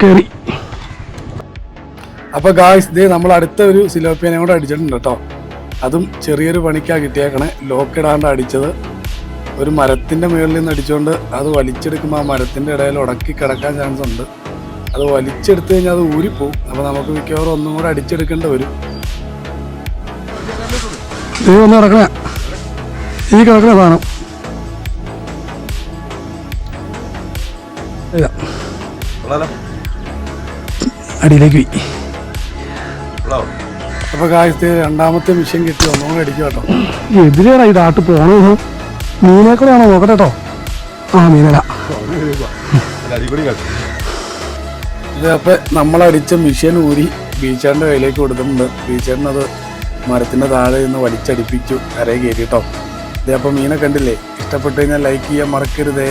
കയറി. അപ്പോൾ ഗായ്സ് ഇതേ നമ്മൾ അടുത്ത ഒരു സിലോപ്പിയനെ കൂടെ അടിച്ചിട്ടുണ്ട് കേട്ടോ. അതും ചെറിയൊരു പണിക്കാണ് കിട്ടിയേക്കണേ. ലോക്ക് ഇടാണ്ട് അടിച്ചത്. ഒരു മരത്തിൻ്റെ മുകളിൽ നിന്ന് അടിച്ചുകൊണ്ട് അത് വലിച്ചെടുക്കുമ്പോൾ ആ മരത്തിൻ്റെ ഇടയിൽ ഉടക്കി കിടക്കാൻ ചാൻസ് ഉണ്ട്. അത് വലിച്ചെടുത്ത് കഴിഞ്ഞാൽ അത് ഊരിപ്പോവും. അപ്പോൾ നമുക്ക് മിക്കവാറും ഒന്നും കൂടെ അടിച്ചെടുക്കേണ്ടി വരും. ഒന്ന് കിടക്കണേ, ഈ കിടക്കണ സാധനം അടിയിലേക്ക് പോയി. അപ്പോൾ ഗായ്സ് രണ്ടാമത്തെ മിഷൻ കിട്ടി. ഒന്നും കൂടെ അടിക്കും കേട്ടോ. എതിരെയാണ് ഈ നാട്ടിൽ പോണത്. മീനേക്കൂടെയാണോ നോക്കട്ടെ കേട്ടോ. ആ മീനല. ഇത് അപ്പോൾ നമ്മളടിച്ച മിഷൻ ഊരി ബീച്ചേട്ടൻ്റെ കയ്യിലേക്ക് കൊടുത്തിട്ടുണ്ട്. ബീച്ചേട്ടൻ അത് മരത്തിൻ്റെ താഴെ നിന്ന് വലിച്ചടിപ്പിച്ചു കരയിൽ കയറി കേട്ടോ. ഇതേ അപ്പോൾ മീനെ കണ്ടില്ലേ? ഇഷ്ടപ്പെട്ടു കഴിഞ്ഞാൽ ലൈക്ക് ചെയ്യാൻ മറക്കരുതേ.